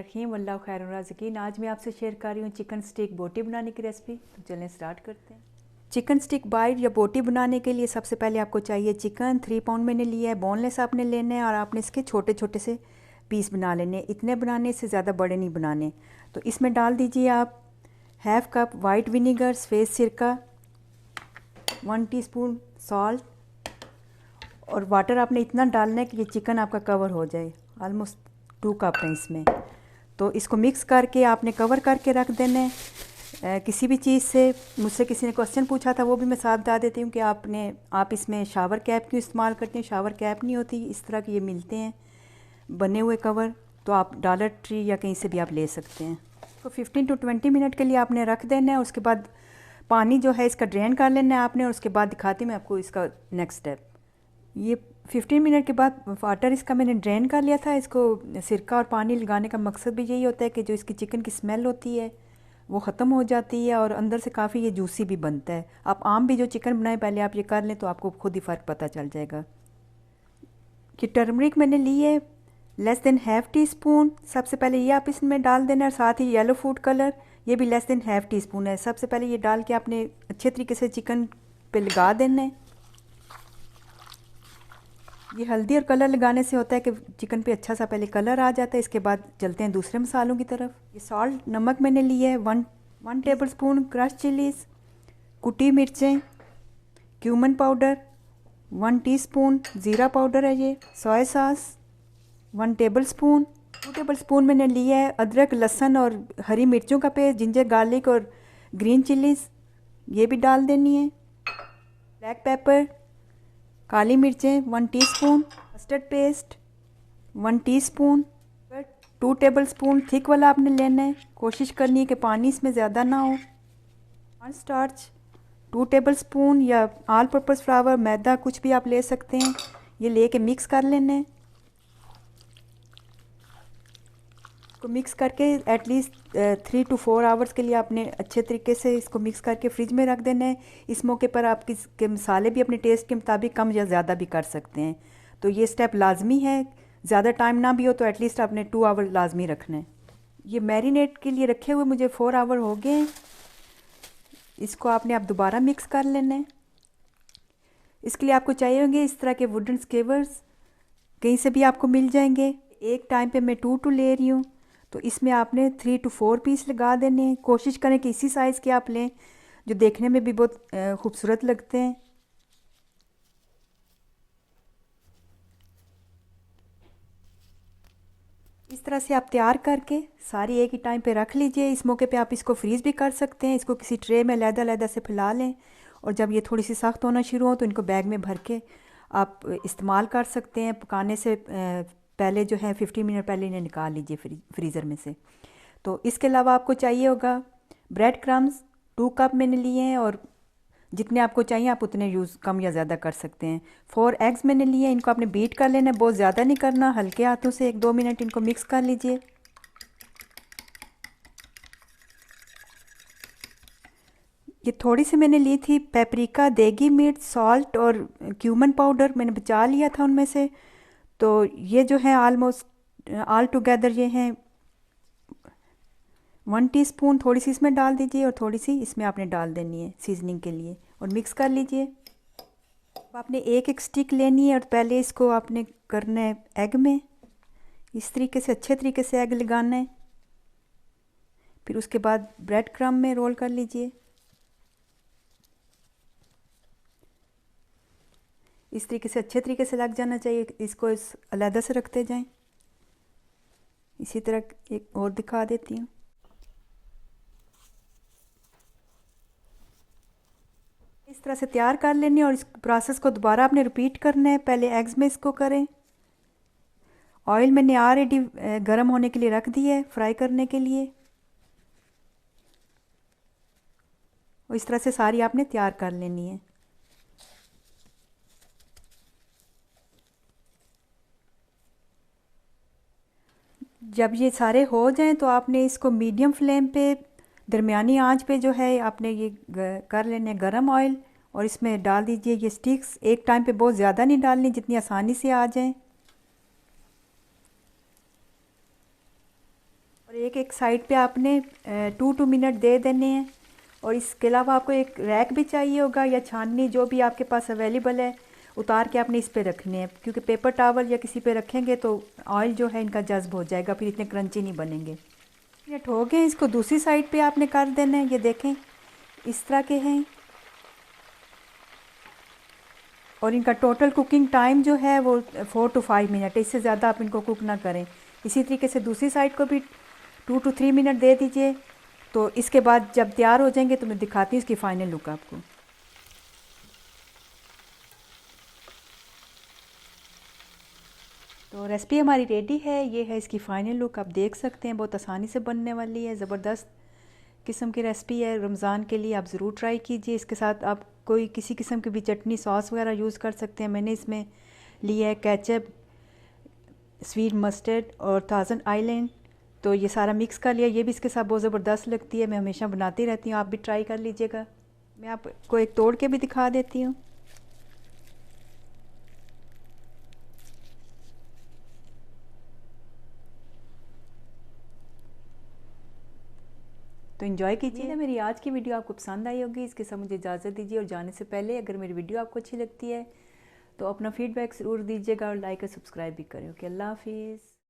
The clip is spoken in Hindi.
बिस्मिल्लाहिर्रहमानिर्रहीम वल्लाहु खैरुर राज़िकीन। आज मैं आपसे शेयर कर रही हूँ चिकन स्टिक बोटी बनाने की रेसिपी। तो चलें स्टार्ट करते हैं। चिकन स्टिक बाइट या बोटी बनाने के लिए सबसे पहले आपको चाहिए चिकन। 3 पाउंड मैंने लिया है। बोनलेस आपने लेने हैं और आपने इसके छोटे छोटे से पीस बना लेने। इतने बनाने से ज़्यादा बड़े नहीं बनाने। तो इसमें डाल दीजिए आप हाफ़ कप वाइट विनीगर, सफ़ेद सिरका, 1 टीस्पून सॉल्ट और वाटर आपने इतना डालना है कि ये चिकन आपका कवर हो जाए। ऑलमोस्ट 2 कप हैं इसमें। तो इसको मिक्स करके आपने कवर करके रख देना है। किसी भी चीज़ से मुझसे किसी ने क्वेश्चन पूछा था, वो भी मैं साथ बता देती हूँ कि आप इसमें शावर कैप क्यों इस्तेमाल करते हैं। शावर कैप नहीं होती, इस तरह के ये मिलते हैं बने हुए कवर, तो आप डॉलर ट्री या कहीं से भी आप ले सकते हैं। तो 15 टू 20 मिनट के लिए आपने रख देना है। उसके बाद पानी जो है इसका ड्रेन कर लेना है आपने, और उसके बाद दिखाती मैं आपको इसका नेक्स्ट स्टेप। ये 15 मिनट के बाद वाटर इसका मैंने ड्रेन कर लिया था। इसको सिरका और पानी लगाने का मकसद भी यही होता है कि जो इसकी चिकन की स्मेल होती है वो ख़त्म हो जाती है और अंदर से काफ़ी ये जूसी भी बनता है। आप आम भी जो चिकन बनाए पहले आप ये कर लें तो आपको खुद ही फ़र्क पता चल जाएगा। कि टर्मरिक मैंने ली है less than half tea spoon. सबसे पहले ये आप इसमें डाल देना, और साथ ही येलो फूड कलर ये भी less than half tea spoon है। सबसे पहले ये डाल के आपने अच्छे तरीके से चिकन पे लगा देना है। ये हल्दी और कलर लगाने से होता है कि चिकन पे अच्छा सा पहले कलर आ जाता है। इसके बाद चलते हैं दूसरे मसालों की तरफ। ये सॉल्ट नमक मैंने लिया है 1 टेबल स्पून, क्रश चिलीज़, कुटी मिर्चें, क्यूमन पाउडर 1 टीस्पून, ज़ीरा पाउडर है ये, soya sauce 1 table spoon, 2 table spoon मैंने लिया है अदरक, लहसुन और हरी मिर्चों का पेस्ट, जिंजर गार्लिक और ग्रीन चिलीज़ ये भी डाल देनी है। ब्लैक पेपर, काली मिर्चें 1 teaspoon, mustard paste 1 teaspoon, 2 table spoon thick वाला आपने लेना है। कोशिश करनी है कि पानी इसमें ज़्यादा ना हो। कॉर्न स्टार्च 2 टेबल स्पून या ऑल पर्पस फ्लावर, मैदा कुछ भी आप ले सकते हैं। ये लेके मिक्स कर लेना है। इसको मिक्स करके एटलीस्ट 3 टू 4 आवर्स के लिए आपने अच्छे तरीके से इसको मिक्स करके फ्रिज में रख देना है। इस मौके पर आप के मसाले भी अपने टेस्ट के मुताबिक कम या ज़्यादा भी कर सकते हैं। तो ये स्टेप लाजमी है। ज़्यादा टाइम ना भी हो तो एटलीस्ट आपने 2 आवर लाजमी रखना है। ये मैरिनेट के लिए रखे हुए मुझे 4 आवर हो गए हैं। इसको आपने आप दोबारा मिक्स कर लेना है। इसके लिए आपको चाहिए होंगे इस तरह के वुडन स्केवर्स, कहीं से भी आपको मिल जाएंगे। एक टाइम पे मैं 2 ले रही हूँ, तो इसमें आपने 3 टू 4 पीस लगा देने हैं। कोशिश करें कि इसी साइज़ के आप लें जो देखने में भी बहुत खूबसूरत लगते हैं। इस तरह से आप तैयार करके सारी एक ही टाइम पे रख लीजिए। इस मौके पे आप इसको फ्रीज़ भी कर सकते हैं। इसको किसी ट्रे में अलग-अलग से फैला लें, और जब ये थोड़ी सी सख्त होना शुरू हो तो इनको बैग में भर के आप इस्तेमाल कर सकते हैं। पकाने से पहले जो है 15 मिनट पहले इन्हें निकाल लीजिए फ्रीज़र में से। तो इसके अलावा आपको चाहिए होगा ब्रेड क्रम्स 2 कप मैंने लिए हैं, और जितने आपको चाहिए आप उतने यूज़ कम या ज़्यादा कर सकते हैं। 4 एग्स मैंने लिए हैं। इनको आपने बीट कर लेना है, बहुत ज़्यादा नहीं करना, हल्के हाथों से 1-2 मिनट इनको मिक्स कर लीजिए। ये थोड़ी सी मैंने ली थी पेपरिका, देगी मिर्च, सॉल्ट और क्यूमन पाउडर मैंने बचा लिया था उनमें से। तो ये जो है ऑलमोस्ट ऑल टुगेदर ये हैं 1 टीस्पून। थोड़ी सी इसमें डाल दीजिए और थोड़ी सी इसमें आपने डाल देनी है सीजनिंग के लिए, और मिक्स कर लीजिए। अब आपने एक एक स्टिक लेनी है और पहले इसको आपने करना है एग में। इस तरीके से अच्छे तरीके से एग लगाना है। फिर उसके बाद ब्रेड क्रम्ब में रोल कर लीजिए। इस तरीके से अच्छे तरीके से लग जाना चाहिए। इसको अलहदा से रखते जाएं। इसी तरह एक और दिखा देती हूँ। इस तरह से तैयार कर लेनी, और इस प्रोसेस को दोबारा आपने रिपीट करना है। पहले एग्स में इसको करें। ऑयल मैंने ऑलरेडी गर्म होने के लिए रख दिया है फ्राई करने के लिए, और इस तरह से सारी आपने तैयार कर लेनी है। जब ये सारे हो जाएं तो आपने इसको मीडियम फ्लेम पे, दरमियानी आंच पे जो है आपने ये कर लेने गरम ऑयल, और इसमें डाल दीजिए ये स्टिक्स। एक टाइम पे बहुत ज़्यादा नहीं डालनी, जितनी आसानी से आ जाएं। और एक एक साइड पे आपने 2 मिनट दे देने हैं। और इसके अलावा आपको एक रैक भी चाहिए होगा या छाननी, जो भी आपके पास अवेलेबल है, उतार के आपने इस पे रखने हैं, क्योंकि पेपर टावल या किसी पे रखेंगे तो ऑयल जो है इनका जज्ब हो जाएगा, फिर इतने क्रंची नहीं बनेंगे। मिनट हो गए, इसको दूसरी साइड पे आपने कर देना है। ये देखें इस तरह के हैं। और इनका टोटल कुकिंग टाइम जो है वो 4 to 5 मिनट है, इससे ज़्यादा आप इनको कुक ना करें। इसी तरीके से दूसरी साइड को भी 2 to 3 मिनट दे दीजिए। तो इसके बाद जब तैयार हो जाएंगे तो मैं दिखाती हूँ इसकी फ़ाइनल लुक आपको। तो रेसिपी हमारी रेडी है, ये है इसकी फ़ाइनल लुक। आप देख सकते हैं बहुत आसानी से बनने वाली है, ज़बरदस्त किस्म की रेसिपी है। रमज़ान के लिए आप ज़रूर ट्राई कीजिए। इसके साथ आप कोई किसी किस्म की भी चटनी सॉस वगैरह यूज़ कर सकते हैं। मैंने इसमें लिया है केचप, स्वीट मस्टर्ड और थाउजेंड आइलैंड, तो ये सारा मिक्स कर लिया। ये भी इसके साथ बहुत ज़बरदस्त लगती है, मैं हमेशा बनाती रहती हूँ, आप भी ट्राई कर लीजिएगा। मैं आपको एक तोड़ के भी दिखा देती हूँ। तो एंजॉय कीजिए। मेरी आज की वीडियो आपको पसंद आई होगी। इसके साथ मुझे इजाज़त दीजिए। और जाने से पहले अगर मेरी वीडियो आपको अच्छी लगती है तो अपना फीडबैक ज़रूर दीजिएगा और लाइक और सब्सक्राइब भी करें। ओके, अल्लाह हाफिज़।